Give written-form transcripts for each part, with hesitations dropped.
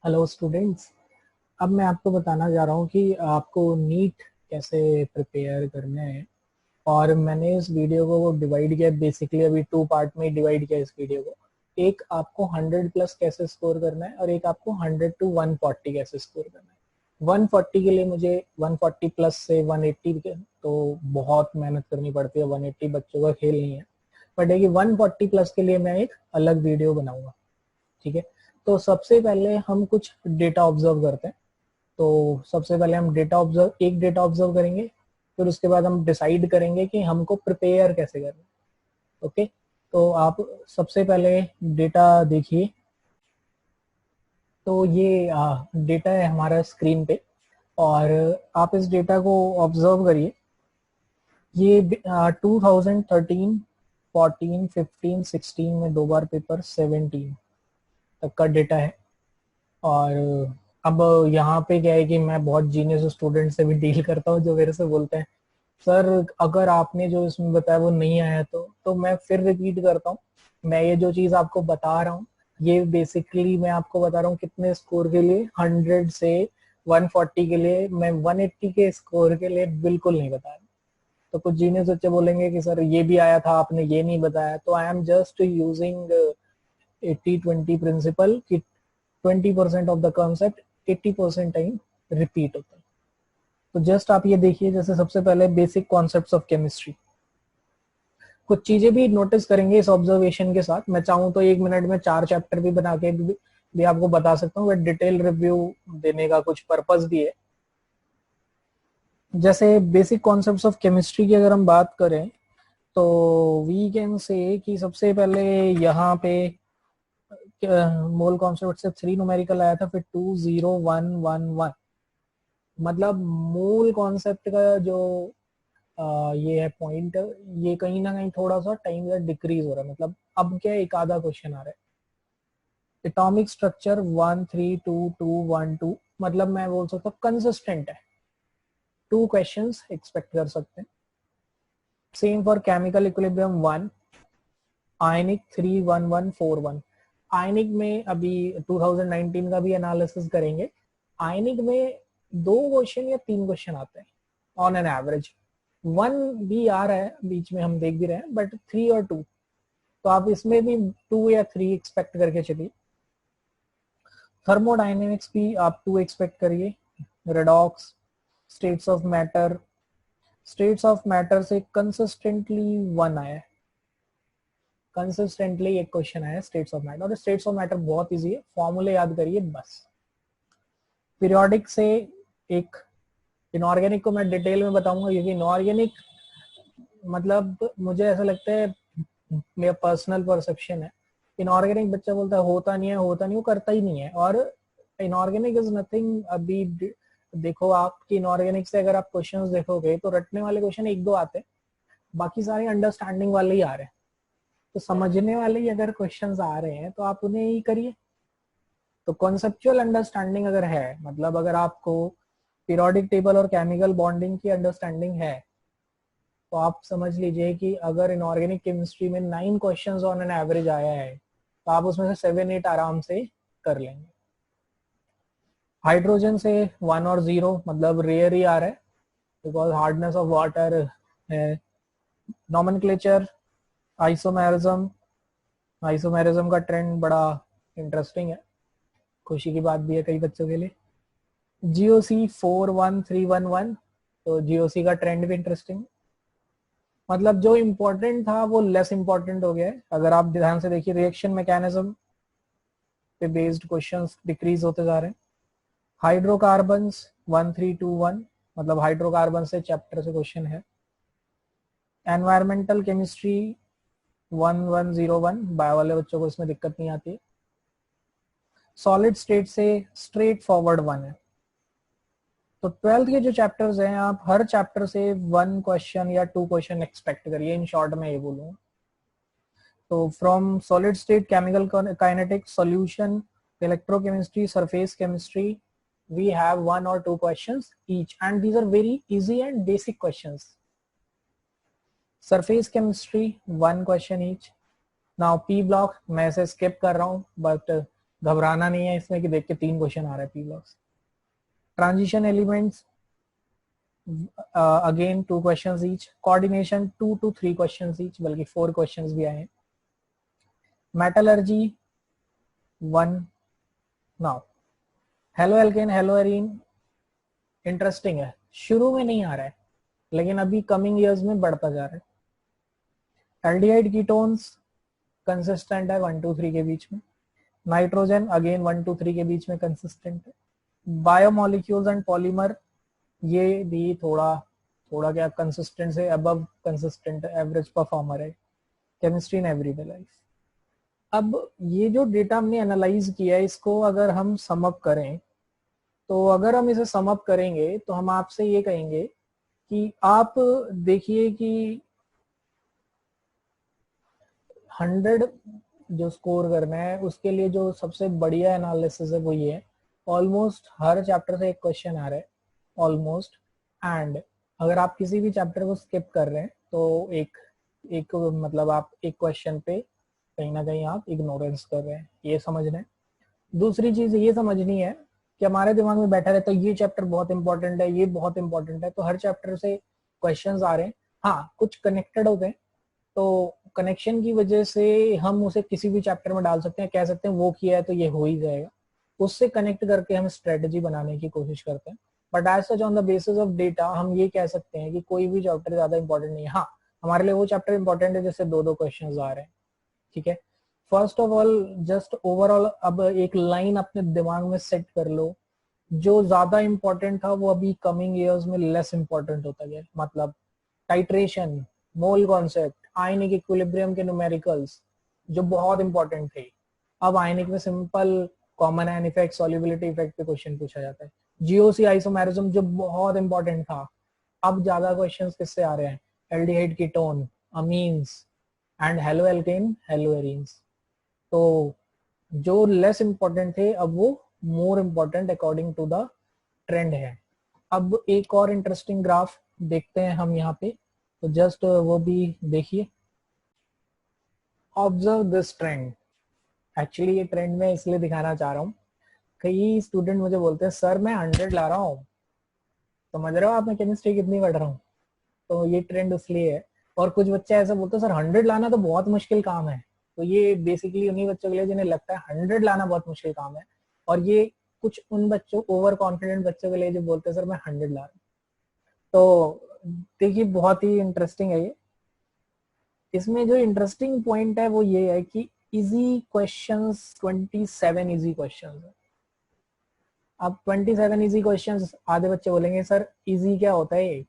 Hello students. अब मैं आपको बताना जा रहा हूँ कि आपको नीट कैसे प्रिपेयर करना है। और मैंने इस वीडियो को डिवाइड किया, बेसिकली अभी टू पार्ट में डिवाइड किया इस वीडियो को। एक आपको 100 प्लस कैसे स्कोर करना है और एक आपको 100 टू 140 कैसे स्कोर करना है। 140 के लिए मुझे 140 प्लस से 180 के तो बहुत मेहनत करनी पड़ती है, 180 बच्चों का खेल नहीं है। बट है कि 140 प्लस के लिए मैं एक अलग वीडियो बनाऊंगा। ठीक है। तो सबसे पहले हम कुछ डेटा ऑब्जर्व करते हैं। तो सबसे पहले हम डेटा ऑब्जर्व करेंगे। फिर उसके बाद हम डिसाइड करेंगे कि हमको प्रिपेयर कैसे करना है। ओके। तो आप सबसे पहले डेटा देखिए। तो ये डेटा है हमारा स्क्रीन पे। और आप इस डेटा को ऑब्जर्व करिए। ये 2013, 14, 15, 16 में दो बार पेपर, 17 तक का डेटा है। और अब यहाँ पे क्या है कि मैं बहुत जीनियस स्टूडेंट से भी डील करता हूँ जो मेरे से बोलते हैं, सर अगर आपने जो इसमें बताया वो नहीं आया तो मैं फिर रिपीट करता हूँ। मैं ये जो चीज आपको बता रहा हूँ, ये बेसिकली मैं आपको बता रहा हूँ कितने स्कोर के लिए, 100 से 140 के लिए। मैं 180 के स्कोर के लिए बिल्कुल नहीं बता रहा। तो कुछ जीनियस बच्चे बोलेंगे कि सर ये भी आया था आपने ये नहीं बताया, तो I am just using 80-20 principle कि 20% ऑफ द कॉन्सेप्ट 80% टाइम रिपीट होता है। तो जस्ट आप ये देखिए, जैसे सबसे पहले बेसिक कॉन्सेप्ट्स ऑफ केमिस्ट्री। कुछ चीजें भी नोटिस करेंगे इस ऑब्जर्वेशन के साथ। मैं चाहूँ तो 1 मिनट में 4 चैप्टर भी बना के भी आपको बता सकता हूँ, बट डिटेल रिव्यू देने का कुछ पर्पस भी है। जैसे बेसिक कॉन्सेप्ट्स ऑफ केमिस्ट्री की अगर हम बात करें तो वी कैन से कि सबसे पहले यहाँ पे मोल कॉन्सेप्ट से 3 न्यूमेरिकल आया था, फिर 20111। मतलब मूल कॉन्सेप्ट का जो ये है पॉइंट, ये कहीं ना कहीं थोड़ा सा टाइम का डिक्रीज हो रहा है। मतलब अब क्या एक आधा क्वेश्चन आ रहा है। एटॉमिक स्ट्रक्चर 1322112, मतलब मैं बोल सकता हूँ कंसिस्टेंट है, 2 क्वेश्चंस एक्सपेक्ट कर सकते हैं। सेम फॉर केमिकल इक्विलिब्रियम 1, आयनिक 31141। आयनिक में अभी 2019 का भी एनालिसिस करेंगे। आयनिक में 2 क्वेश्चन या 3 क्वेश्चन आते हैं ऑन एन एवरेज। 1 भी आ रहा है बीच में, हम देख भी रहे हैं, बट 3 और 2, तो आप इसमें भी 2 या 3 एक्सपेक्ट करके चलिए। थर्मोडाइनेमिक्स भी आप 2 एक्सपेक्ट करिए। Redox, states of matter, states of matter से कंसिस्टेंटली 1 आया है। कंसिस्टेंटली एक क्वेश्चन आया स्टेट्स ऑफ मैटर, और स्टेट्स ऑफ मैटर बहुत इजी है, फॉर्मूले याद करिए बस। पीरियोडिक से एक, इनऑर्गेनिक को मैं डिटेल में बताऊंगा क्योंकि इनऑर्गेनिक मतलब मुझे ऐसा लगता है, मेरा पर्सनल परसेप्शन है, इनऑर्गेनिक बच्चा बोलता है होता नहीं है होता नहीं, वो करता ही नहीं है। और इनऑर्गेनिक इज नथिंग। अभी देखो आपकी इनऑर्गेनिक से अगर आप क्वेश्चंस देखोगे तो रटने वाले क्वेश्चन 1-2 आते हैं, बाकी सारे अंडरस्टैंडिंग वाले ही आ रहे हैं। तो समझने वाले ही अगर क्वेश्चंस आ रहे हैं तो आप उन्हें ही करिए। तो कॉन्सेप्चुअल अंडरस्टैंडिंग अगर है, मतलब अगर आपको पीरियोडिक टेबल और केमिकल बॉन्डिंग की अंडरस्टैंडिंग है, तो आप समझ लीजिए कि अगर इनऑर्गेनिक केमिस्ट्री में 9 क्वेश्चंस ऑन एन एवरेज आया है तो आप उसमें से 7-8 आराम से कर लेंगे। हाइड्रोजन से 1 और 0 मतलब रेयर ही आ रहा है, बिकॉज हार्डनेस ऑफ वाटर है। नॉमेनक्लेचर, आइसोमेरिज्म, आइसोमेरिज्म का ट्रेंड बड़ा इंटरेस्टिंग है, खुशी की बात भी है कई बच्चों के लिए। जीओसी 41311, तो जीओसी का ट्रेंड भी इंटरेस्टिंग। मतलब जो इम्पोर्टेंट था वो लेस इम्पोर्टेंट हो गया है। अगर आप ध्यान से देखिए, रिएक्शन मैकेनिज्म पे बेस्ड क्वेश्चंस डिक्रीज होते जा रहे हैं। हाइड्रोकार्बन्स 1321, मतलब हाइड्रोकार्बन से चैप्टर से क्वेश्चन है। एनवायरमेंटल केमिस्ट्री 1101, बायो वाले बच्चों को इसमें दिक्कत नहीं आती है। सॉलिड स्टेट से स्ट्रेट फॉरवर्ड 1 है। तो 12th के जो चैप्टर्स हैं, आप हर चैप्टर से 1 क्वेश्चन या 2 क्वेश्चन एक्सपेक्ट करिए। इन शॉर्ट में ये बोलूंगा। तो from solid state chemical kinetics, solution, electrochemistry, surface chemistry, we have 1 or 2 questions each, and these are very easy and basic questions. Surface chemistry 1 question each. Now P block मैं इसे skip कर रहा हूँ, but घबराना नहीं है इसमें कि देख के 3 क्वेश्चन आ रहे हैं P blocks. Transition elements again 2 questions each. Coordination 2 to 3 questions each, बल्कि 4 क्वेश्चंस भी आए हैं। Metallurgy 1। Now hello alkane hello arene interesting है, शुरू में नहीं आ रहा है लेकिन अभी कमिंग ईयर्स में बढ़ता जा रहा है। एल्डिहाइड कीटोन्स कंसिस्टेंट है 1 to 3 के बीच में। नाइट्रोजन अगेन 1 to 3 के बीच में कंसिस्टेंट है। बायोमोलिक्यूल्स एंड पॉलीमर ये भी थोड़ा थोड़ा क्या कंसिस्टेंट से अबव कंसिस्टेंट एवरेज परफॉर्मर है। Chemistry in everyday life. अब ये जो डेटा हमने एनालाइज किया है इसको अगर हम सम अप करें, तो अगर हम इसे सम अप करेंगे तो हम आपसे ये कहेंगे कि आप देखिए कि 100 जो स्कोर करना है उसके लिए जो सबसे बढ़िया एनालिसिस है वो ये है, ऑलमोस्ट हर चैप्टर से एक क्वेश्चन आ रहा है ऑलमोस्ट। एंड अगर आप किसी भी चैप्टर को स्किप कर रहे हैं तो एक एक मतलब आप एक क्वेश्चन पे कहीं ना कहीं आप इग्नोरेंस कर रहे हैं, ये समझना है। दूसरी चीज ये समझनी है कि हमारे दिमाग में बैठा रहता है ये चैप्टर बहुत इंपॉर्टेंट है, ये बहुत इंपॉर्टेंट है, तो हर चैप्टर से क्वेश्चंस आ रहे हैं। हाँ कुछ कनेक्टेड होते हैं तो कनेक्शन की वजह से हम उसे किसी भी चैप्टर में डाल सकते हैं, कह सकते हैं वो किया है तो ये हो ही जाएगा, उससे कनेक्ट करके हम स्ट्रेटजी बनाने की कोशिश करते हैं। But as such on the basis of data हम ये कह सकते हैं कि कोई भी चैप्टर ज्यादा इंपॉर्टेंट नहीं है। हाँ हमारे लिए वो चैप्टर इंपॉर्टेंट है जिससे 2-2 क्वेश्चंस आ रहे हैं, ठीक है। First of all just overall अब एक लाइन अपने दिमाग में सेट कर लो, जो ज्यादा इंपॉर्टेंट था वो अभी कमिंग ईयर्स में लेस इंपॉर्टेंट होता गया। मतलब titration, mole concept, ionic equilibrium के न्यूमेरिकल्स जो बहुत इंपॉर्टेंट थे, अब आयनिक में simple common ion effect, solubility effect पे क्वेश्चन पूछा जाता है। जीओसी आइसोमेरिज्म जो बहुत इंपॉर्टेंट था, अब ज्यादा क्वेश्चंस किससे आ रहे हैं, aldehyde ketone, amines and halo alkane halo arenes. तो जो लेस इंपॉर्टेंट थे अब वो more important according to the trend है। अब एक और इंटरेस्टिंग ग्राफ देखते हैं हम यहाँ पे, तो जस्ट वो भी देखिए। Observe this trend. एक्चुअली ये ट्रेंड मैं इसलिए दिखाना चाह रहा हूँ, कई स्टूडेंट मुझे बोलते हैं सर मैं 100 ला रहा हूँ, समझ रहे हो आप मैं केमिस्ट्री कितनी पढ़ रहा हूँ, तो ये ट्रेंड इसलिए है। और कुछ बच्चे ऐसे बोलते हैं सर 100 लाना तो बहुत मुश्किल काम है, तो ये बेसिकली उन्हीं बच्चों के लिए जिन्हें लगता है 100 लाना बहुत मुश्किल काम है। और ये कुछ उन बच्चों ओवर कॉन्फिडेंट बच्चों के लिए जो बोलते हैं सर मैं 100 ला रहा हूँ। तो देखिए बहुत ही इंटरेस्टिंग है ये। इसमें जो इंटरेस्टिंग पॉइंट है वो ये है कि इजी क्वेश्चंस 27 इजी क्वेश्चंस है। अब 27 इजी क्वेश्चंस, आधे बच्चे बोलेंगे सर इजी क्या होता है,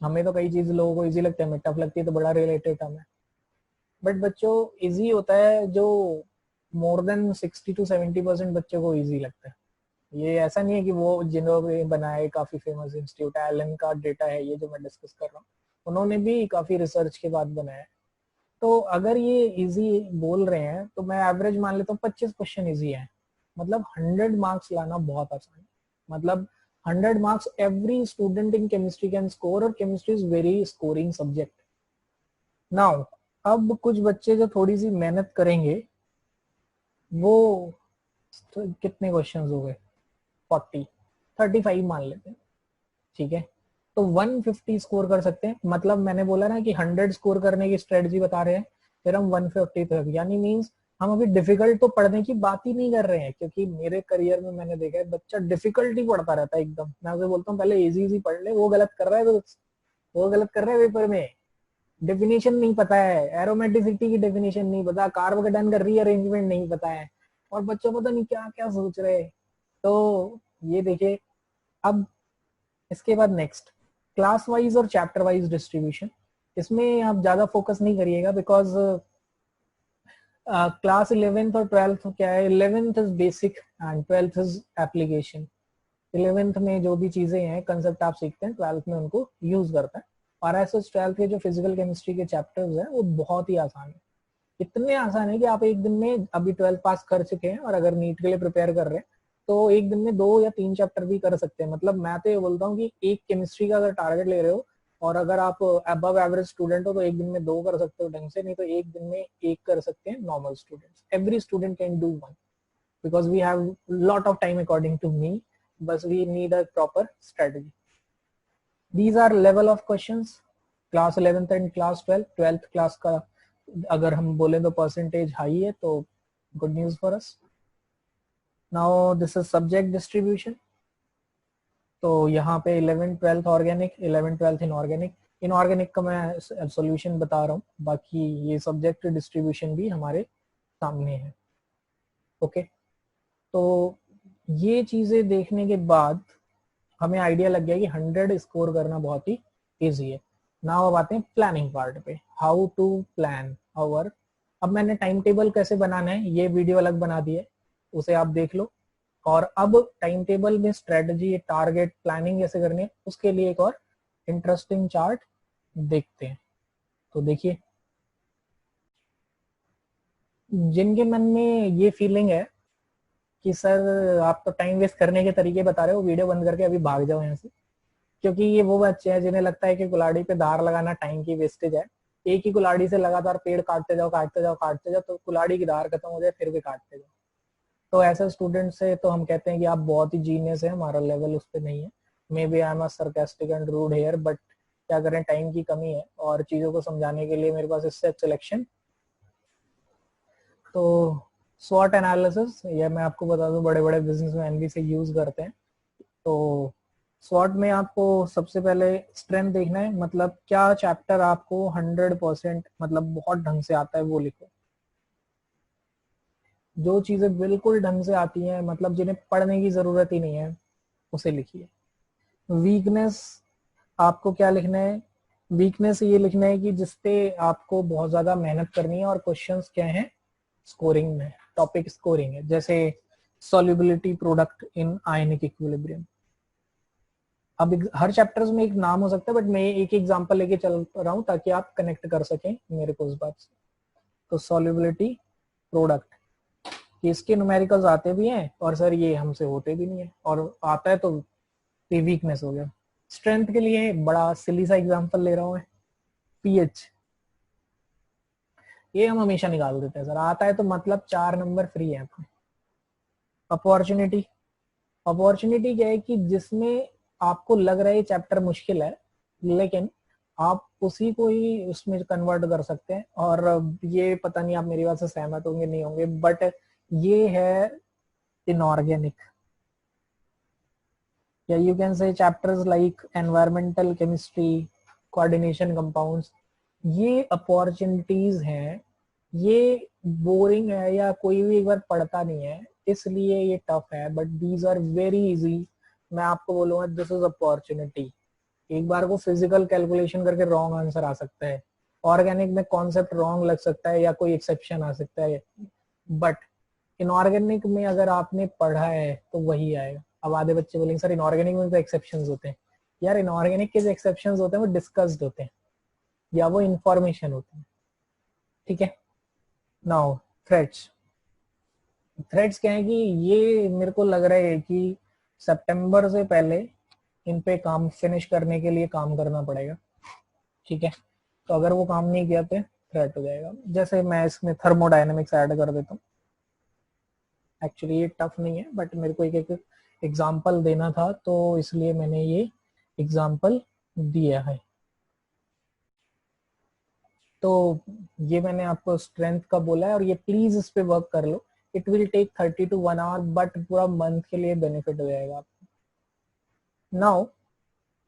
हमें तो कई चीज लोगों को इजी लगता है, टफ लगती है तो बड़ा रिलेटेड टर्म है। बट बच्चों इजी होता है जो मोर देन 60 to 70% बच्चों को इजी लगता है। ये ऐसा नहीं है कि वो जिन्होंने बनाए काफी फेमस इंस्टीट्यूट एलन का डेटा है ये जो मैं डिस्कस कर रहा हूँ, उन्होंने भी काफी रिसर्च के बाद बनाया। तो अगर ये इजी बोल रहे हैं तो मैं एवरेज मान लेता हूँ 25 क्वेश्चन इजी है, मतलब 100 मार्क्स लाना बहुत आसान है। मतलब 100 marks every student in chemistry can score, और chemistry is very scoring subject. Now अब कुछ बच्चे जो थोड़ी सी मेहनत करेंगे वो, तो कितने क्वेश्चंस हो गए, 40, 35 मान लेते हैं, ठीक है। तो 150 स्कोर कर सकते हैं। मतलब मैंने बोला ना कि 100 स्कोर करने की स्ट्रेटजी बता रहे हैं, फिर हम 150 तक, यानी मींस हम अभी डिफिकल्ट तो पढ़ने की बात ही नहीं कर रहे हैं, क्योंकि मेरे करियर में मैंने देखा है बच्चा डिफिकल्ट ही पढ़ता रहता है एकदम। मैं उसे बोलता हूँ पहले इजी इजी पढ़ ले, वो गलत कर रहा है, तो वो गलत कर रहा है पेपर में। डेफिनेशन नहीं पता है, एरोमेटिसिटी की डेफिनेशन नहीं पता, कार्बोकेटाइन का रीअरेंजमेंट नहीं पता है, और बच्चों पता नहीं क्या क्या सोच रहे हैं। तो ये देखिए। अब इसके बाद नेक्स्ट क्लास वाइज और चैप्टर वाइज डिस्ट्रीब्यूशन, इसमें आप ज्यादा फोकस नहीं करिएगा बिकॉज क्लास 11th और 12th क्या है, 11th is basic and 12th is application. 11th में जो भी चीजें हैं कंसेप्ट आप सीखते हैं 12th में उनको यूज करता है। और ऐसे 12th के जो फिजिकल केमिस्ट्री के चैप्टर्स हैं वो बहुत ही आसान है, इतने आसान है कि आप एक दिन में, अभी 12th पास कर चुके हैं और अगर नीट के लिए प्रिपेयर कर रहे हैं तो एक दिन में 2 या 3 चैप्टर भी कर सकते हैं। मतलब मैं तो ये बोलता हूँ कि एक केमिस्ट्री का अगर टारगेट ले रहे हो और अगर आप अबव एवरेज स्टूडेंट हो तो एक दिन में 2 कर सकते हो ढंग से, नहीं तो एक दिन में 1 कर सकते हैं normal students. Every student can do 1। because we have lot of time according to me, but we need a proper strategy. These are level of questions class 11th and class 12th class का अगर हम बोले तो percentage high है, तो good news for us. Now this is subject distribution. तो यहाँ पे 11th 12th organic, 11th 12th inorganic. Inorganic का मैं सॉल्यूशन बता रहा हूँ, बाकी ये सब्जेक्ट डिस्ट्रीब्यूशन भी हमारे सामने है. ओके, तो ये चीजें देखने के बाद हमें आइडिया लग गया कि 100 स्कोर करना बहुत ही इजी है. नाउ अब आते हैं प्लानिंग पार्ट पे, हाउ टू प्लान आवर. अब मैंने टाइम टेबल कैसे बनाना है ये वीडियो अलग बना दी है, उसे आप देख लो. और अब टाइम टेबल में स्ट्रेटजी, टारगेट, प्लानिंग कैसे करनी है उसके लिए एक और इंटरेस्टिंग चार्ट देखते हैं. तो देखिए, जिनके मन में ये फीलिंग है कि सर आप तो टाइम वेस्ट करने के तरीके बता रहे हो, वीडियो बंद करके अभी भाग जाओ यहाँ से, क्योंकि ये वो बच्चे हैं जिन्हें लगता है कि कुल्हाड़ी पे धार लगाना टाइम की वेस्टेज है. एक ही कुल्हाड़ी से लगातार पेड़ काटते जाओ काटते जाओ काटते जाओ, तो कुल्हाड़ी की धार खत्म हो जाए फिर भी काटते जाओ. तो ऐसे स्टूडेंट से तो हम कहते हैं कि आप बहुत ही जीनियस है, हमारा लेवल उस पर नहीं है. Maybe I am sarcastic and rude here, but क्या करें, टाइम की कमी है और चीजों को समझाने के लिए मेरे पास इससे सिलेक्शन. तो स्वॉट एनालिसिस, ये मैं आपको बता दूं बड़े बड़े बिजनेसमैन भी से यूज करते हैं. तो स्वॉट में आपको सबसे पहले स्ट्रेंथ देखना है, मतलब क्या चैप्टर आपको 100% मतलब बहुत ढंग से आता है वो लिखो. जो चीजें बिल्कुल ढंग से आती हैं, मतलब जिन्हें पढ़ने की जरूरत ही नहीं है, उसे लिखिए. वीकनेस आपको क्या लिखना है, वीकनेस ये लिखना है कि जिसपे आपको बहुत ज्यादा मेहनत करनी है और क्वेश्चंस क्या हैं, स्कोरिंग में, टॉपिक स्कोरिंग है. जैसे solubility product in ionic equilibrium. अब हर चैप्टर्स में एक नाम हो सकता है, बट मैं एक एग्जांपल लेके चल रहा हूं ताकि आप कनेक्ट कर सकें मेरे को उस बात से. तो सॉल्युबिलिटी प्रोडक्ट, इसके न्यूमेरिकल्स आते भी हैं और सर ये हमसे होते भी नहीं है, और आता है तो ये वीकनेस हो गया. स्ट्रेंथ के लिए बड़ा सिली सा एग्जांपल ले रहा हूं मैं, पीएच. ये हम हमेशा निकाल देते हैं, सर आता है तो मतलब 4 नंबर फ्री है आपको. अपॉर्चुनिटी, अपॉर्चुनिटी क्या है कि जिसमें आपको लग रहा है चैप्टर मुश्किल है, लेकिन आप उसी को ही उसमें कन्वर्ट कर सकते हैं. और ये पता नहीं आप मेरी बात से सहमत होंगे नहीं होंगे, बट ये है इनऑर्गेनिक, या you can say chapters like environmental chemistry, coordination compounds. ये अपॉर्चुनिटीज हैं, ये बोरिंग है या कोई भी एक बार पढ़ता नहीं है इसलिए ये टफ है, but these are very easy. मैं आपको बोलूंगा दिस इज अपॉर्चुनिटी. एक बार को फिजिकल कैलकुलेशन करके रॉन्ग आंसर आ सकता है, ऑर्गेनिक में कॉन्सेप्ट रॉन्ग लग सकता है या कोई एक्सेप्शन आ सकता है, बट इनऑर्गेनिक में अगर आपने पढ़ा है तो वही आएगा. अब आधे बच्चे बोलेंगे सर इनऑर्गेनिक में तो एक्सेप्शंस होते हैं. यार इनऑर्गेनिक के जो एक्सेप्शंस होते हैं वो डिस्कस्ड होते हैं या वो इंफॉर्मेशन होती है. ठीक है. नाउ थ्रेड्स, थ्रेड्स क्या है कि ये मेरे को लग रहा है कि सितंबर से पहले इन पे काम फिनिश करने के लिए काम करना पड़ेगा. ठीक है, तो अगर वो काम नहीं किया तो थ्रेट हो जाएगा. जैसे मैं इसमें थर्मोडायनेमिक्स ऐड कर देता हूँ. एक्चुअली ये टफ नहीं है, बट मेरे को एक एग्जांपल देना था तो इसलिए मैंने ये एग्जांपल दिया है. तो ये मैंने आपको स्ट्रेंथ का बोला है और ये प्लीज इस पे वर्क कर लो. It will take 30 to 1 hour, but पूरा मंथ के लिए बेनिफिट हो जाएगा आपको. नाउ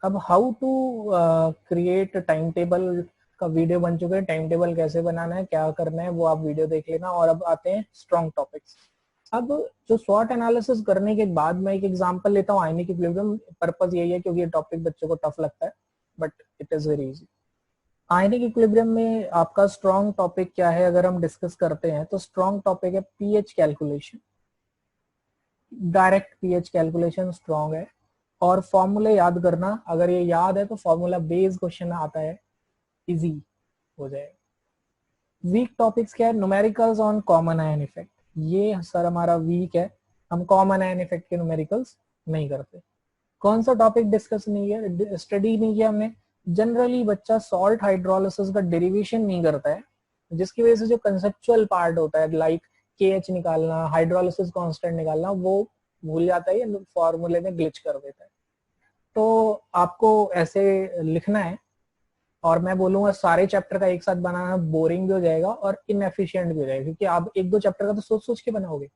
अब how to create time table का वीडियो बन चुके हैं. टाइम टेबल कैसे बनाना है, क्या करना है, वो आप वीडियो देख लेना. और अब आते हैं स्ट्रॉन्ग टॉपिक्स. अब जो स्वॉट एनालिसिस करने के बाद मैं एक एग्जांपल लेता हूँ आयनिक इक्विलिब्रियम. पर्पस यही है क्योंकि ये टॉपिक बच्चों को टफ लगता है, but it is very easy. Ionic equilibrium में आपका स्ट्रॉन्ग टॉपिक क्या है अगर हम डिस्कस करते हैं, तो स्ट्रॉन्ग टॉपिक है pH calculation. Direct pH calculation strong है. और फॉर्मूले याद करना, अगर ये याद है तो फॉर्मूला बेस्ड क्वेश्चन आता है, इजी हो जाएगा. वीक टॉपिक्स क्या है, numericals on common ion effect. ये सर हमारा वीक है, हम कॉमन आयन इफेक्ट के न्यूमेरिकल्स नहीं करते. कौन सा टॉपिक डिस्कस नहीं किया, स्टडी नहीं किया हमने. जनरली बच्चा सॉल्ट हाइड्रोलिसिस का डेरिवेशन नहीं करता है, जिसकी वजह से जो कंसेप्चुअल पार्ट होता है लाइक KH निकालना, हाइड्रोलिसिस कांस्टेंट निकालना, वो भूल जाता है, ये फॉर्मूले में ग्लिच कर देता है। तो आपको ऐसे लिखना है, और मैं बोलूंगा सारे चैप्टर का एक साथ बनाना बोरिंग भी हो जाएगा और इनएफिशिएंट भी हो जाएगा, क्योंकि आप एक दो चैप्टर का तो सोच सोच के बनाओगे,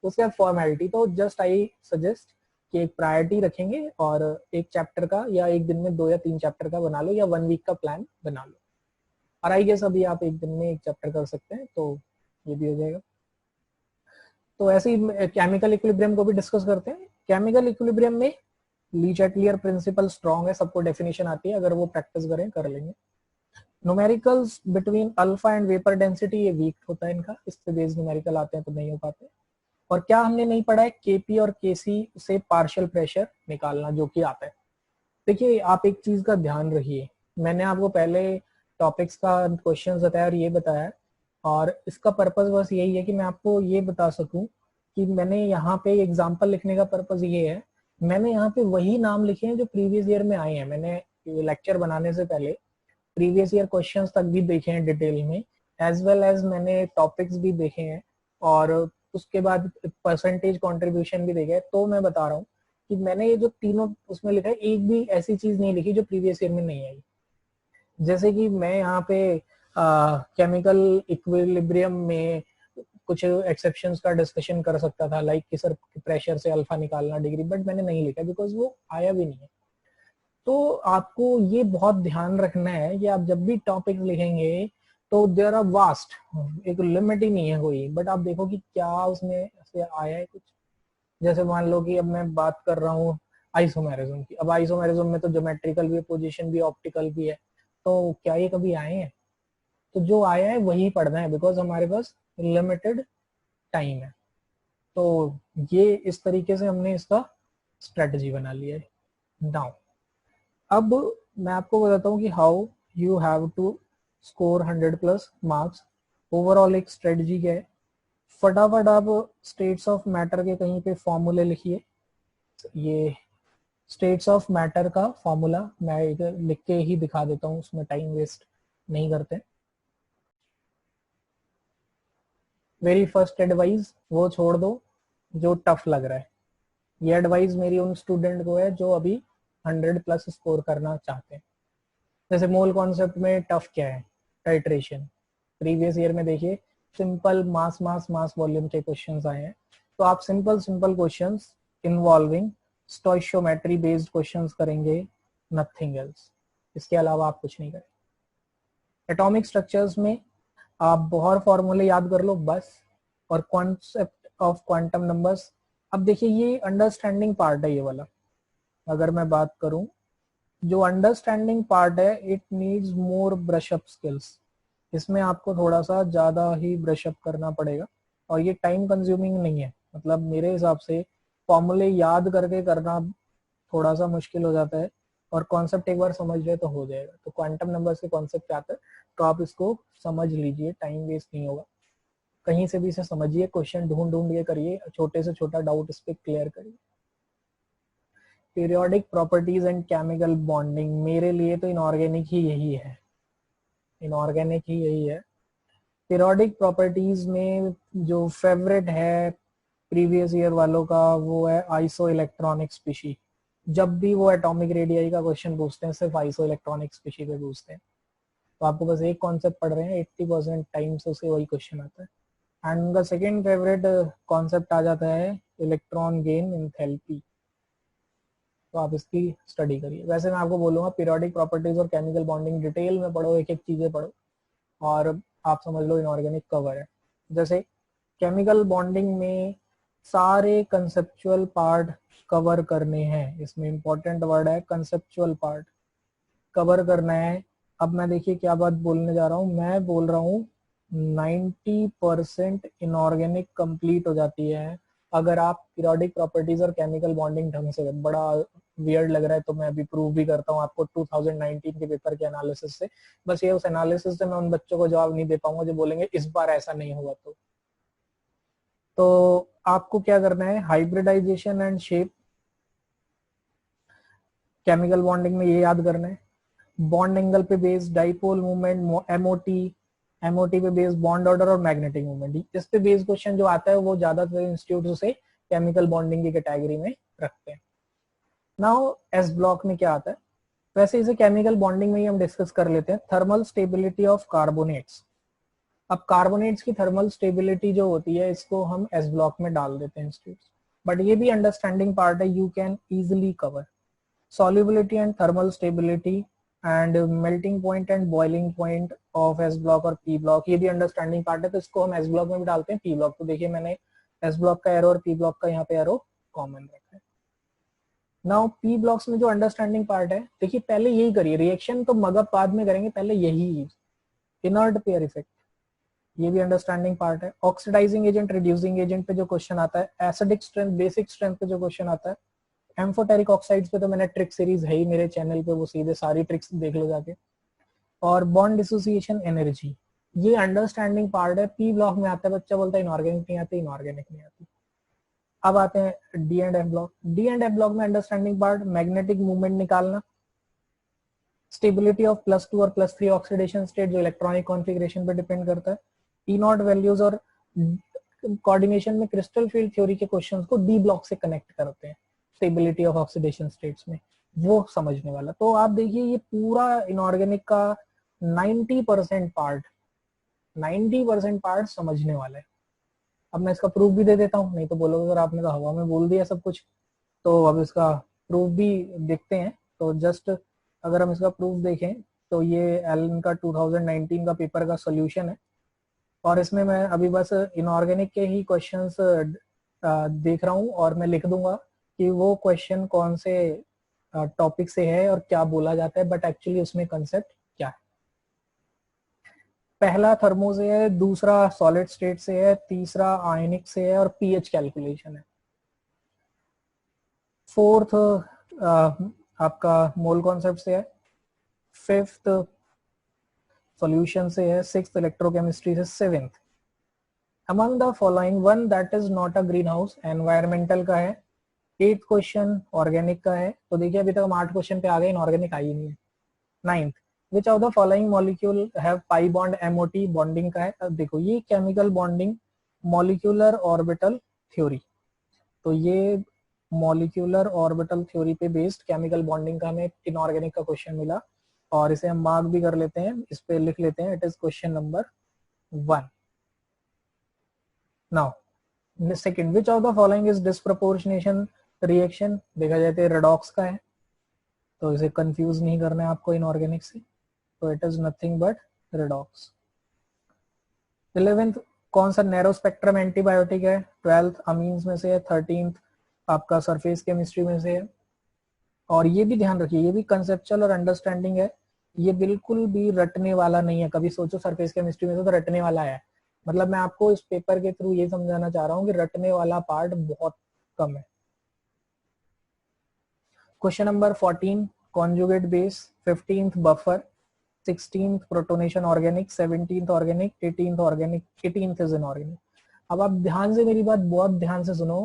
उसके बाद फॉर्मेलिटी। तो जस्ट आई सजेस्ट कि एक प्रायोरिटी रखेंगे और एक चैप्टर का या एक दिन में 2 या 3 चैप्टर का बना लो, या 1 वीक का प्लान बना लो। और आई गेस अभी आप एक दिन में एक चैप्टर कर सकते हैं, तो ये भी हो जाएगा। तो ऐसे ही केमिकल इक्विलिब्रियम को भी डिस्कस करते हैं। केमिकल इक्विलिब्रियम में ली चैटलियर प्रिंसिपल स्ट्रॉन्ग है, सबको डेफिनेशन आती है, अगर वो प्रैक्टिस करें कर लेंगे। Numericals between alpha and vapour density, ये वीक होता है इनका, इससे बेस न्यूमेरिकल आते हैं तो नहीं हो पाते। और क्या हमने नहीं पढ़ा है, केपी और केसी से पार्शियल प्रेशर निकालना, जो कि आता है। देखिए आप एक चीज का ध्यान रखिए, मैंने आपको पहले टॉपिक्स का क्वेश्चन बताया और ये बताया, और इसका पर्पस बस यही है कि मैं आपको ये बता सकूं कि मैंने यहाँ पे एग्जाम्पल लिखने का पर्पस ये है, मैंने यहाँ पे वही नाम लिखे हैं जो प्रीवियस ईयर में आए हैं। मैंने लेक्चर बनाने से पहले प्रीवियस ईयर क्वेश्चंस तक भी देखे हैं डिटेल में, एज वेल एज मैंने टॉपिक्स भी देखे हैं, और उसके बाद परसेंटेज कंट्रीब्यूशन भी देखे हैं। तो मैं बता रहा हूँ कि मैंने ये जो तीनों उसमें लिखा है, एक भी ऐसी चीज नहीं लिखी जो प्रीवियस ईयर में नहीं आई। जैसे कि मैं यहाँ पे केमिकल इक्विलिब्रियम में कुछ एक्सेप्शंस का डिस्कशन कर सकता था, लाइक कि सर प्रेशर से अल्फा निकालना डिग्री, बट मैंने नहीं लिखा बिकॉज वो आया भी नहीं है। तो आपको ये बहुत ध्यान रखना है कि आप जब भी टॉपिक लिखेंगे तो देयर आर वास्ट, एक लिमिट ही नहीं है कोई, बट आप देखो कि क्या उसमें से आया है कुछ। जैसे मान लो कि अब मैं बात कर रहा हूँ आइसोमेरिज्म की, अब आइसोमेरिज्म में तो ज्योमेट्रिकल भी है, पोजीशन भी, ऑप्टिकल भी है, तो क्या ये कभी आए हैं? तो जो आया है वही पढ़ना है, बिकॉज हमारे पास लिमिटेड टाइम है। तो ये इस तरीके से हमने इसका स्ट्रेटजी बना लिया है। नाउ अब मैं आपको बताता हूँ कि how you have to score 100+ marks. Overall एक स्ट्रेटजी क्या है, फटाफट आप स्टेट्स ऑफ मैटर के कहीं पे फॉर्मूले लिखिए। ये स्टेट्स ऑफ मैटर का फॉर्मूला मैं इधर लिख के ही दिखा देता हूँ, उसमें टाइम वेस्ट नहीं करते। वेरी फर्स्ट एडवाइस वो छोड़ दो जो टफ लग रहा है, ये एडवाइस मेरी उन स्टूडेंट को है जो अभी 100+ स्कोर करना चाहते हैं। जैसे मोल कॉन्सेप्ट में टफ क्या है, टाइट्रेशन। प्रीवियस ईयर में देखिए simple mass mass mass volume के क्वेश्चंस आए हैं, तो आप simple simple questions involving stoichiometry based questions करेंगे, नथिंग एल्स। इसके अलावा आप कुछ नहीं करें। एटॉमिक स्ट्रक्चर्स में आप बोहर फॉर्मूले याद कर लो बस, और कॉन्सेप्ट ऑफ क्वांटम नंबर्स। अब देखिए ये अंडरस्टैंडिंग पार्ट है ये वाला, अगर मैं बात करूं, जो अंडरस्टैंडिंग पार्ट है it needs more brush up skills. इसमें आपको थोड़ा सा ज्यादा ही ब्रश अप करना पड़ेगा, और ये टाइम कंज्यूमिंग नहीं है। मतलब मेरे हिसाब से फॉर्मूले याद करके करना थोड़ा सा मुश्किल हो जाता है, और कॉन्सेप्ट एक बार समझ ले तो हो जाएगा। तो क्वांटम नंबर्स के कॉन्सेप्ट क्या आता है, तो आप इसको समझ लीजिए, टाइम वेस्ट नहीं होगा, कहीं से भी इसे समझिए, क्वेश्चन ढूंढ ढूंढ के करिए, छोटे से छोटा डाउट इस पे क्लियर करिए। Periodic properties and chemical bonding, मेरे लिए तो इनऑर्गेनिक ही यही है, इनऑर्गेनिक ही यही है। पीरियोडिक प्रॉपर्टीज में जो फेवरेट है प्रीवियस ईयर वालों का वो है आइसो इलेक्ट्रॉनिक स्पीशी। जब भी वो एटॉमिक रेडियाई का क्वेश्चन पूछते हैं सिर्फ आइसो इलेक्ट्रॉनिक स्पीशी पे पूछते हैं, तो आपको बस एक कॉन्सेप्ट पढ़ रहे हैं, 80% टाइम्स उससे वही क्वेश्चन आता है। एंड उनका सेकेंड फेवरेट कॉन्सेप्ट आ जाता है इलेक्ट्रॉन गेन इंथैल्पी, तो आप इसकी स्टडी करिए। वैसे मैं आपको बोलूंगा पीरियोडिक प्रॉपर्टीज और केमिकल बॉन्डिंग डिटेल में पढ़ो, एक एक चीजें पढ़ो, और आप समझ लो इनऑर्गेनिक कवर है। जैसे केमिकल बॉन्डिंग में सारे कंसेप्चुअल पार्ट कवर करने हैं, इसमें इंपॉर्टेंट वर्ड है कंसेप्चुअल पार्ट कवर करना है। अब मैं देखिए क्या बात बोलने जा रहा हूँ, मैं बोल रहा हूँ 90% इनऑर्गेनिक कंप्लीट हो जाती है अगर आप पीरियोडिक प्रॉपर्टीज और केमिकल बॉन्डिंग ढंग से। बड़ा वियर्ड लग रहा है तो मैं अभी प्रूव भी करता हूँ आपको 2019 के पेपर के एनालिसिस से। बस ये उस एनालिसिस से मैं उन बच्चों को जवाब नहीं दे पाऊंगा जो बोलेंगे इस बार ऐसा नहीं हुआ। तो आपको क्या करना है, hybridization and shape chemical bonding में ये याद करना है। बॉन्ड एंगल पे based dipole movement MOT, MOT पे बेस्ड बॉन्ड ऑर्डर और मैग्नेटिक मूवमेंट, इस पे बेस्ड क्वेश्चन जो आता है वो ज्यादातर इंस्टीट्यूट उसे केमिकल बॉन्डिंग की कैटेगरी में रखते हैं। नाउ एस ब्लॉक में क्या आता है, वैसे इसे केमिकल बॉन्डिंग में ही हम डिस्कस कर लेते हैं। Thermal stability of carbonates. अब कार्बोनेट्स की थर्मल स्टेबिलिटी जो होती है इसको हम एस ब्लॉक में डाल देते हैं स्टूडेंट्स, बट ये भी अंडरस्टैंडिंग पार्ट है, you can easily cover solubility and thermal stability and melting point and boiling point of S block और P block, ये भी अंडरस्टैंडिंग पार्ट है, तो इसको हम S block में भी डालते हैं P block। तो देखिए मैंने S block का एरो और P block का यहाँ पे एरो कॉमन रखा है। नाउ P blocks में जो अंडरस्टैंडिंग पार्ट है, देखिए पहले यही करिए, रिएक्शन तो मगर बाद में करेंगे, पहले यही इनर्ट पेयर इफेक्ट, ये भी अंडरस्टैंडिंग पार्ट है। ऑक्सीडाइजिंग एजेंट, रिड्यूसिंग एजेंट पे जो क्वेश्चन आता है, एसिडिक स्ट्रेंथ, बेसिक स्ट्रेंथ पे जो क्वेश्चन आता है, एम्फोटेरिक ऑक्साइड्स पे तो मैंने ट्रिक सीरीज है ही मेरे चैनल पे, वो सीधे सारी ट्रिक्स देख लो जाके। और बॉन्ड डिसोसिएशन एनर्जी, ये अंडरस्टैंडिंग पार्ट है। पी ब्लॉक में आता है, बच्चा बोलता है इनऑर्गेनिक नहीं आती, इनऑर्गेनिक नहीं आती। अब आते हैं D and F block. D and F block में अंडरस्टैंडिंग पार्ट, मैग्नेटिक मूवमेंट निकालना, स्टेबिलिटी ऑफ +2 और +3 ऑक्सीडेशन स्टेट जो इलेक्ट्रॉनिक कॉन्फ़िगरेशन पे डिपेंड करता है, ई नॉट वैल्यूज, और कोऑर्डिनेशन में क्रिस्टल फील्ड थ्योरी के क्वेश्चंस को डी ब्लॉक से कनेक्ट करते हैं स्टेबिलिटी ऑफ ऑक्सीडेशन स्टेट्स में, वो समझने वाला। तो आप देखिए ये पूरा इनऑर्गेनिक का 90% पार्ट, 90% पार्ट समझने वाला है। अब मैं इसका प्रूफ भी दे देता हूँ, नहीं तो बोलोगे अगर आपने तो हवा में बोल दिया सब कुछ, तो अब इसका प्रूफ भी देखते हैं। तो जस्ट अगर हम इसका प्रूफ देखें तो ये एलन का 2019 का पेपर का सोल्यूशन है, और इसमें मैं अभी बस इनऑर्गेनिक के ही क्वेश्चंस देख रहा हूँ और मैं लिख दूंगा कि वो क्वेश्चन कौन से टॉपिक से है और क्या बोला जाता है, बट एक्चुअली उसमें कंसेप्ट क्या है। पहला थर्मो से है, दूसरा सॉलिड स्टेट से है, तीसरा आयनिक से है और पीएच कैलकुलेशन है। फोर्थ आपका मोल कॉन्सेप्ट से है, फिफ्थ सॉल्यूशन से है, सिक्स्थ इलेक्ट्रोकेमिस्ट्री से, seventh among the following one that is not a green house, environmental का है। 8th क्वेश्चन ऑर्गेनिक का है, तो देखिए अभी तक हम 8 क्वेश्चन पे आ गए, इनऑर्गेनिक आई नहीं है। 9th which of the following molecule have pi bond, MOT bonding का है। अब देखो ये chemical bonding molecular orbital theory, तो ये मॉलिक्यूलर ऑर्बिटल थ्योरी पे बेस्ड केमिकल बॉन्डिंग का हमें इनऑर्गेनिक का क्वेश्चन मिला, और इसे हम मार्क भी कर लेते हैं, इस पे लिख लेते हैं, it is question number 1। Now second, which of the following is disproportionation reaction, देखा जाए तो रेडॉक्स का है, तो इसे कंफ्यूज नहीं करना है आपको इनऑर्गेनिक से, तो it is nothing but redox. 11th कौन सा नैरो स्पेक्ट्रम एंटीबायोटिक है, 12th अमीन्स में से है, 13th आपका सरफेस केमिस्ट्री में से है। और ये भी ध्यान रखिए, ये भी कंसेप्चुअल और अंडरस्टैंडिंग है, ये बिल्कुल भी रटने वाला नहीं है। कभी सोचो सरफेस केमिस्ट्री में से तो रटने वाला है, मतलब मैं आपको इस पेपर के थ्रू ये समझाना चाह रहा हूँ कि रटने वाला पार्ट बहुत कम है। Question number 14 conjugate base, 15th buffer, 16th protonation organic, 17th organic, 18th organic, 18th is inorganic. अब आप ध्यान से मेरी बात बहुत ध्यान से सुनो,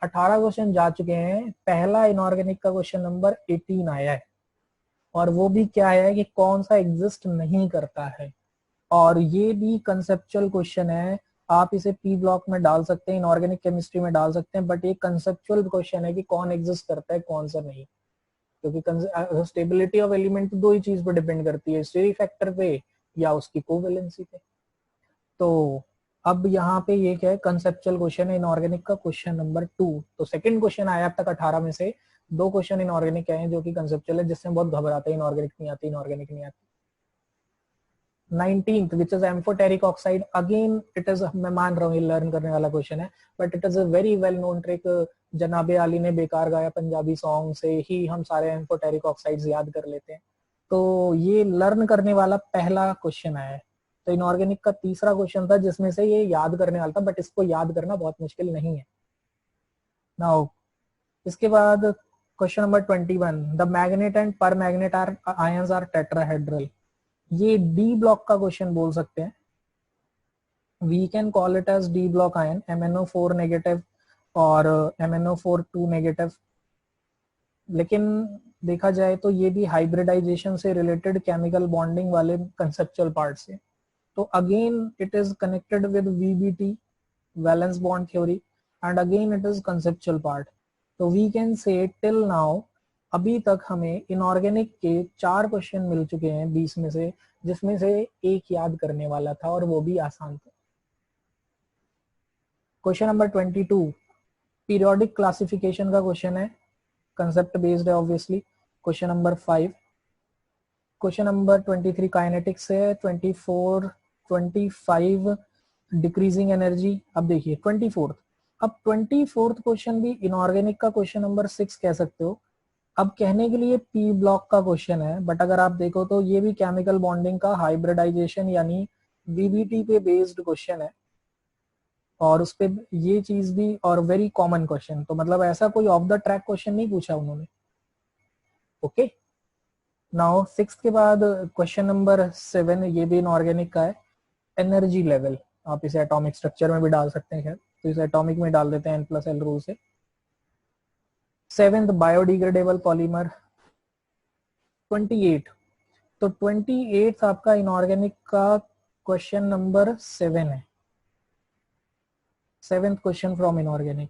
18 क्वेश्चन जा चुके हैं, पहला इनऑर्गेनिक का क्वेश्चन नंबर 18 आया है, और वो भी क्या है कि कौन सा एग्जिस्ट नहीं करता है, और ये भी कंसेप्चुअल क्वेश्चन है। आप इसे पी ब्लॉक में डाल सकते हैं, इनऑर्गेनिक केमिस्ट्री में डाल सकते हैं, बट ये कंसेप्चुअल क्वेश्चन है कि कौन एग्जिस्ट करता है कौन सा नहीं, क्योंकि स्टेबिलिटी ऑफ एलिमेंट तो दो ही चीज पर डिपेंड करती है, स्टेरी फैक्टर पे या उसकी कोवेलेंसी पे। तो अब यहाँ पे ये क्या है, कंसेप्चुअल क्वेश्चन है इनऑर्गेनिक का, क्वेश्चन नंबर 2। तो सेकंड क्वेश्चन आया अब तक 18 में से 2 क्वेश्चन इनऑर्गेनिक आए हैं जो कि कंसेप्चुअल है, जिससे बहुत घबराते हैं इनऑर्गेनिक नहीं आती, इनऑर्गेनिक नहीं आती। 19th which is amphoteric oxide, again it is, मैं मान रहा हूँ ये लर्न करने वाला क्वेश्चन है, but it is a very well known trick. जनाबे आली ने बेकार गाया पंजाबी सॉन्ग से ही हम सारे एम्फोटेरिक ऑक्साइड्स याद कर लेते हैं, तो ये लर्न करने वाला पहला क्वेश्चन आया है। तो इनऑर्गेनिक का तीसरा क्वेश्चन था जिसमें से ये याद करने वाला था, बट इसको याद करना बहुत मुश्किल नहीं है। नाउ इसके बाद question number 21, the manganate and permanganate are ions are tetrahedral, ये डी ब्लॉक का क्वेश्चन बोल सकते हैं, we can call it as d block ion, MnO4 negative और MnO4 2 नेगेटिव। लेकिन देखा जाए तो ये भी हाइब्रिडाइजेशन से रिलेटेड केमिकल बॉन्डिंग वाले कंसेप्चुअल पार्ट से, तो again it is connected with VBT, valence bond theory, and again it is conceptual part. तो we can say till now अभी तक हमें इनऑर्गेनिक के 4 क्वेश्चन मिल चुके हैं 20 में से, जिसमें से एक याद करने वाला था और वो भी आसान था. क्वेश्चन नंबर 22 पीरियोडिक क्लासिफिकेशन का क्वेश्चन है, कंसेप्ट बेस्ड है obviously. Question number 5. Question number 23 kinetics है. 24 25 डिक्रीजिंग एनर्जी. अब देखिए 24th. अब 24th क्वेश्चन भी इनऑर्गेनिक का क्वेश्चन नंबर 6 कह सकते हो. अब कहने के लिए पी ब्लॉक का क्वेश्चन है, बट अगर आप देखो तो ये भी केमिकल बॉन्डिंग का हाइब्रिडाइजेशन यानी बीबीटी पे बेस्ड क्वेश्चन है, और उस पे ये चीज भी, और वेरी कॉमन क्वेश्चन. तो मतलब ऐसा कोई ऑफ द ट्रैक क्वेश्चन नहीं पूछा उन्होंने. ओके, नाउ 6 के बाद क्वेश्चन नंबर 7, ये भी इनऑर्गेनिक का है. एनर्जी लेवल, आप इसे एटॉमिक स्ट्रक्चर में भी डाल सकते हैं, खैर तो इसे एटॉमिक में डाल देते हैं N+L रूल से. 7th biodegradable polymer. 28, तो 28 आपका इनऑर्गेनिक का क्वेश्चन नंबर 7 है. 7th question from inorganic.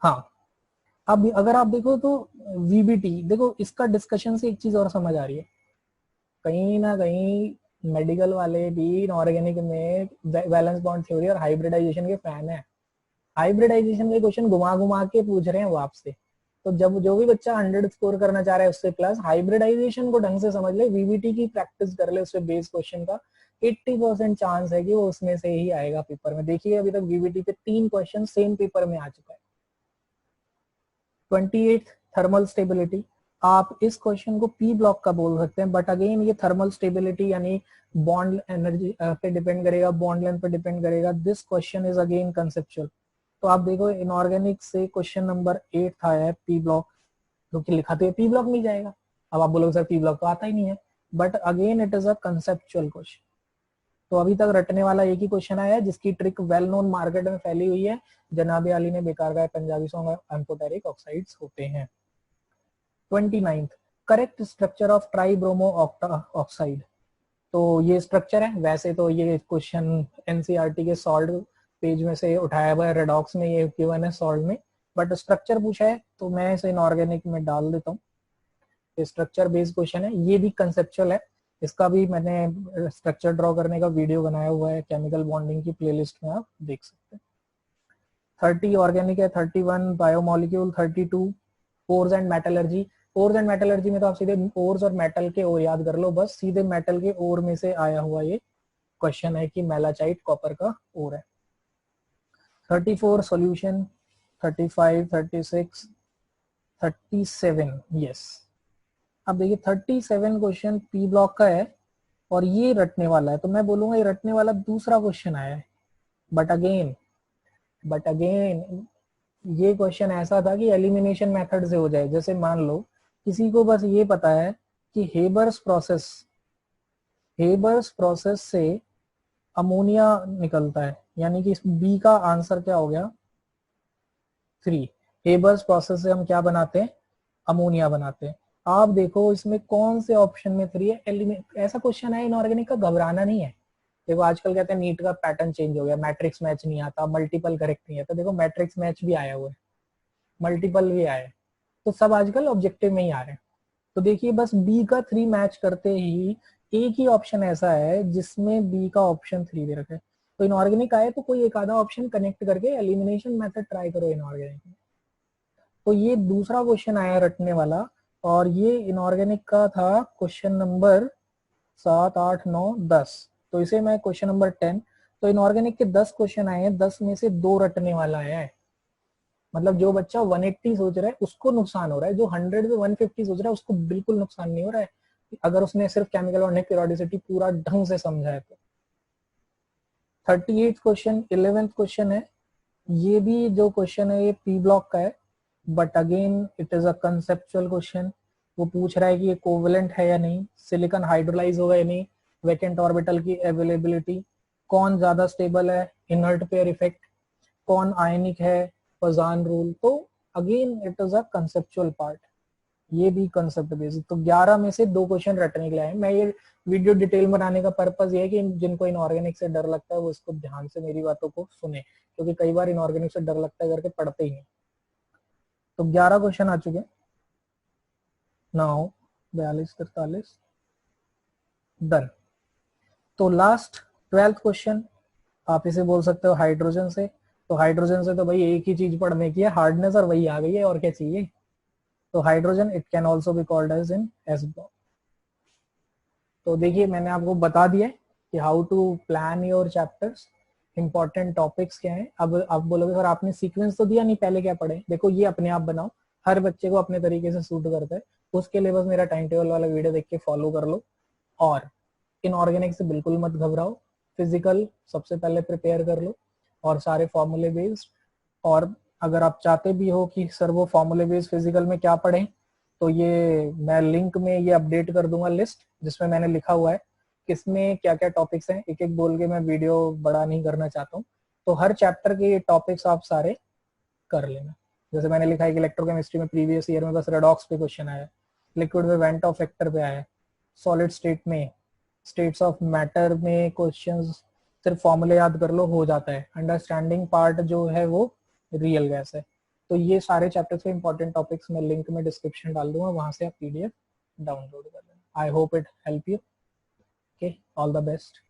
हाँ, अब अगर आप देखो तो वीबीटी, देखो इसका डिस्कशन से एक चीज और समझ आ रही है, कहीं ना कहीं मेडिकल वाले भी इनऑर्गेनिक में वैलेंस बॉन्ड थ्योरी और हाइब्रिडाइजेशन के फैन है. हाइब्रिडाइजेशन के क्वेश्चन घुमा घुमा के पूछ रहे हैं वो आपसे. तो जब जो भी बच्चा 100 स्कोर करना चाह रहा है उससे प्लस, हाइब्रिडाइजेशन को ढंग से समझ ले, वीबीटी की प्रैक्टिस कर ले उससे बेस क्वेश्चन का, 80% चांस है कि वो उसमें से ही आएगा पेपर में. देखिए अभी तक वीबीटी पे 3 क्वेश्चन सेम पेपर में आ चुका है. 28 थर्मल स्टेबिलिटी. आप इस क्वेश्चन को पी ब्लॉक का बोल सकते हैं, बट अगेन ये थर्मल स्टेबिलिटी यानी बॉन्ड एनर्जी पे डिपेंड करेगा, बॉन्ड लेंथ पे डिपेंड करेगा. This question is again conceptual. तो आप देखो इनऑर्गेनिक से क्वेश्चन नंबर 8 आया है पी ब्लॉक, जो कि लिखा तो पी ब्लॉक मिल जाएगा. अब आप बोलोगे सर पी ब्लॉक तो आता ही नहीं है, but again it is a conceptual question. तो अभी तक रटने वाला एक ही क्वेश्चन आया है जिसकी ट्रिक वेल नोन मार्केट में फैली हुई है. जनाबे अली ने बेकार गाए पंजाबी सॉन्ग एम्फोटेरिक ऑक्साइड्स होते हैं. 29th correct structure of tribromo oxide. तो ये स्ट्रक्चर है, वैसे तो ये क्वेश्चन एनसीईआरटी के सॉल्ट पेज में से उठाया हुआ है, रेडॉक्स में ये गिवन है सॉल्ट में, बट स्ट्रक्चर पूछा है तो मैं इसे इनऑर्गेनिक में डाल देता हूँ. स्ट्रक्चर बेस्ड क्वेश्चन है, ये भी कंसेप्चुअल है. इसका भी मैंने स्ट्रक्चर ड्रॉ करने का वीडियो बनाया हुआ है केमिकल बॉन्डिंग की प्लेलिस्ट में, आप देख सकते हैं. 30 ऑर्गेनिक है. 31 biomolecule. 32 pores and metallurgy. Pores and metallurgy में तो आप सीधे पोर्स और मेटल के ओर याद कर लो, बस सीधे मेटल के ओर में से आया हुआ ये क्वेश्चन है कि मेलाचाइट कॉपर का ओर है. 34 सॉल्यूशन. 35 36 37 यस. अब देखिए 37 क्वेश्चन पी ब्लॉक का है और ये रटने वाला है, तो मैं बोलूंगा ये रटने वाला दूसरा क्वेश्चन आया है. बट अगेन ये क्वेश्चन ऐसा था कि एलिमिनेशन मेथड से हो जाए. जैसे मान लो किसी को बस ये पता है कि हेबर्स प्रोसेस से अमोनिया निकलता है, यानी कि बी का आंसर क्या हो गया 3. हेबर्स प्रोसेस से हम क्या बनाते हैं, अमोनिया बनाते हैं. आप देखो इसमें कौन से ऑप्शन में 3 है. ऐसा क्वेश्चन है इनऑर्गेनिक का, घबराना नहीं है. देखो आजकल कहते हैं नीट का पैटर्न चेंज हो गया, मैट्रिक्स मैच नहीं आता, मल्टीपल करेक्ट नहीं आता. देखो मैट्रिक्स मैच भी आया हुआ है, मल्टीपल भी आया है, तो सब आजकल ऑब्जेक्टिव में ही आ रहे हैं. तो देखिए बस बी का 3 मैच करते ही एक ही ऑप्शन ऐसा है जिसमें बी का ऑप्शन 3 दे रखा है. तो इनऑर्गेनिक आए तो कोई एक आधा ऑप्शन कनेक्ट करके एलिमिनेशन मेथड ट्राई करो इनऑर्गेनिक में. तो ये दूसरा क्वेश्चन आया रटने वाला, और ये इनऑर्गेनिक का था क्वेश्चन नंबर 7 8 9 10. तो इसे मैं क्वेश्चन नंबर 10. तो इनऑर्गेनिक के 10 क्वेश्चन आए हैं, 10 में से 2 रटने वाला है. मतलब जो बच्चा 180 सोच रहा है उसको नुकसान हो रहा है, जो 100 से 150 सोच रहा है उसको बिल्कुल नुकसान नहीं हो रहा है, अगर उसने सिर्फ केमिकल और पीरियोडिसिटी पूरा ढंग से समझा है तो. 38 क्वेश्चन 11th क्वेश्चन है. ये भी जो क्वेश्चन है ये पी ब्लॉक का है, but again it is a conceptual question. वो पूछ रहा है कि ये कोवेलेंट है या नहीं, सिलिकॉन हाइड्रोलाइज होगा या नहीं, वैकेंट ऑर्बिटल की अवेलेबिलिटी, कौन ज्यादा स्टेबल है, इनर्ट पेयर इफेक्ट, कौन आयनिक है, पजान रूल. तो again it is a conceptual part. ये भी कंसेप्ट बेस्ड। तो 11 में से 2 क्वेश्चन रटने के लिए आए। मैं ये वीडियो डिटेल बनाने का पर्पस ये है कि जिनको इनऑर्गेनिक से डर लगता है वो इसको ध्यान से मेरी बातों को सुने, क्योंकि कई बार इनऑर्गेनिक से डर लगता है करके पढ़ते ही नहीं। तो 11 क्वेश्चन आ चुके हैं। Now 42 43 done. तो लास्ट 12th क्वेश्चन आप इसे बोल सकते हो हाइड्रोजन से। तो हाइड्रोजन से तो भाई एक ही चीज पढ़ने की है, हार्डनेस, और वही आ गई है, और क्या चाहिए। तो hydrogen it can also be called as in S bond. तो देखिए मैंने आपको बता दिया है कि how to plan your chapters, important topics क्या हैं। अब आप बोलोगे सर आपने सीक्वेंस तो दिया नहीं, पहले क्या पढ़े। देखो ये अपने आप बनाओ, हर बच्चे को अपने तरीके से सूट करता है, उसके लिए बस मेरा टाइम टेबल वाला वीडियो देख के फॉलो कर लो। और इनऑर्गेनिक से बिल्कुल मत घबराओ, फिजिकल सबसे पहले प्रिपेयर कर लो और सारे फॉर्मूले बेस्ड। और अगर आप चाहते भी हो कि सर वो फॉर्मूले बेस्ड फिजिकल में क्या पढ़ें, तो ये मैं लिंक में ये अपडेट कर दूंगा लिस्ट, जिसमें मैंने लिखा हुआ है किसमें क्या क्या टॉपिक्स हैं। एक एक बोल के मैं वीडियो बड़ा नहीं करना चाहता हूँ। तो हर चैप्टर के ये टॉपिक्स आप सारे कर लेना। जैसे मैंने लिखा है कि इलेक्ट्रोकेमिस्ट्री में प्रीवियस ईयर में बस रेडॉक्स पे क्वेश्चन आया, लिक्विड में वेंट ऑफ फैक्टर पे आया, सॉलिड स्टेट में, स्टेट्स ऑफ मैटर में क्वेश्चंस सिर्फ फॉर्मूले याद कर लो हो जाता है। अंडरस्टैंडिंग पार्ट जो है वो रियल गैस है। तो ये सारे चैप्टर्स के इंपॉर्टेंट टॉपिक्स मैं लिंक में डिस्क्रिप्शन डाल दूंगा, वहां से आप पीडीएफ डाउनलोड कर लेना। I hope it help you. Okay, all the best.